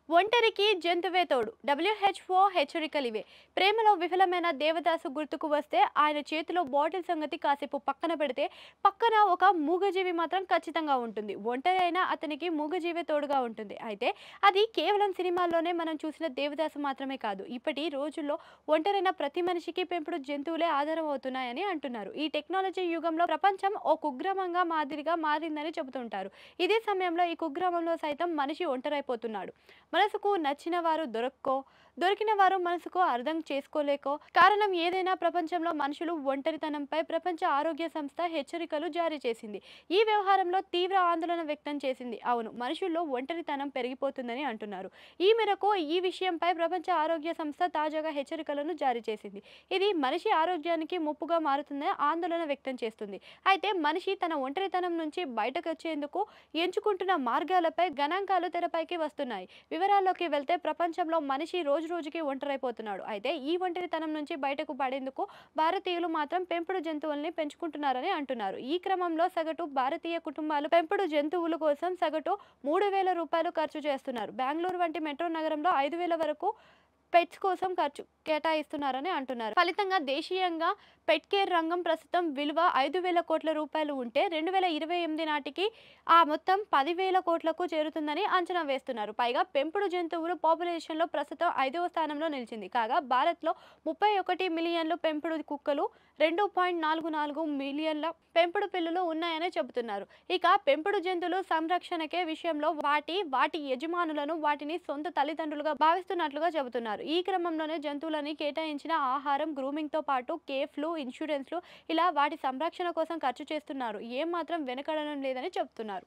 ఒంటరికి జంతువే తోడు డబ్ల్యూహెచ్ఓ హెచ్చరికలివే. ప్రేమలో విఫలమైన దేవదాసు గుర్తుకు వస్తే ఆయన చేతిలో బాటిల్ సంగతి కాసేపు పక్కన పెడితే పక్కన ఒక మూగజీవి మాత్రం ఖచ్చితంగా ఉంటుంది. ఒంటరి అయినా అతనికి మూగజీవే తోడుగా ఉంటుంది. అయితే అది కేవలం సినిమాల్లోనే మనం చూసిన దేవదాసు మాత్రమే కాదు. ఇప్పటి రోజుల్లో ఒంటరైన ప్రతి మనిషికి పెంపుడు జంతువులే ఆధారం అవుతున్నాయని అంటున్నారు. ఈ టెక్నాలజీ యుగంలో ప్రపంచం ఓ కుగ్రామంగా మాదిరిగా మారిందని చెబుతుంటారు. ఇదే సమయంలో ఈ కుగ్రామంలో సైతం మనిషి ఒంటరైపోతున్నాడు. మనసుకు నచ్చిన వారు దొరికిన వారు మనసుకు అర్థం చేసుకోలేకో కారణం ఏదైనా ప్రపంచంలో మనుషులు ఒంటరితనంపై ప్రపంచ ఆరోగ్య సంస్థ హెచ్చరికలు జారీ చేసింది. ఈ వ్యవహారంలో తీవ్ర ఆందోళన వ్యక్తం చేసింది. అవును, మనుషుల్లో ఒంటరితనం పెరిగిపోతుందని అంటున్నారు. ఈ మేరకు ఈ విషయంపై ప్రపంచ ఆరోగ్య సంస్థ తాజాగా హెచ్చరికలను జారీ చేసింది. ఇది మనిషి ఆరోగ్యానికి ముప్పుగా మారుతుందని ఆందోళన వ్యక్తం చేస్తుంది. అయితే మనిషి తన ఒంటరితనం నుంచి బయటకు వచ్చేందుకు ఎంచుకుంటున్న మార్గాలపై గణాంకాలు తెరపైకి వస్తున్నాయి. వివరాల్లోకి వెళ్తే ప్రపంచంలో మనిషి రోజురోజుకి ఒంటరైపోతున్నాడు. అయితే ఈ ఒంటరితనం నుంచి బయటకు పడేందుకు భారతీయులు మాత్రం పెంపుడు జంతువుల్ని పెంచుకుంటున్నారని అంటున్నారు. ఈ క్రమంలో సగటు భారతీయ కుటుంబాలు పెంపుడు జంతువుల కోసం సగటు 3,000 రూపాయలు ఖర్చు చేస్తున్నారు. బెంగళూరు వంటి మెట్రో నగరంలో 5,000 వరకు పెట్స్ కోసం ఖర్చు కేటాయిస్తున్నారని అంటున్నారు. ఫలితంగా దేశీయంగా పెట్ కేర్ రంగం ప్రస్తుతం విలువ 5,000 కోట్ల రూపాయలు ఉంటే 2028 నాటికి ఆ మొత్తం 10,000 కోట్లకు చేరుతుందని అంచనా వేస్తున్నారు. పైగా పెంపుడు జంతువులు పాపులేషన్లో ప్రస్తుతం 5వ స్థానంలో నిలిచింది. కాగా భారత్లో 31 మిలియన్లు పెంపుడు కుక్కలు, 2.44 మిలియన్ల పెంపుడు పిల్లులు ఉన్నాయని చెబుతున్నారు. ఇక పెంపుడు జంతువులు సంరక్షణకే విషయంలో వాటి యజమానులను వాటిని సొంత తల్లిదండ్రులుగా భావిస్తున్నట్లుగా చెబుతున్నారు. ఈ క్రమంలోనే జంతువులని కేటాయించిన ఆహారం, గ్రూమింగ్తో పాటు కేఫ్లు, ఇన్సూరెన్స్లు ఇలా వాటి సంరక్షణ కోసం ఖర్చు చేస్తున్నారు. ఏం మాత్రం వెనకడడం లేదని చెబుతున్నారు.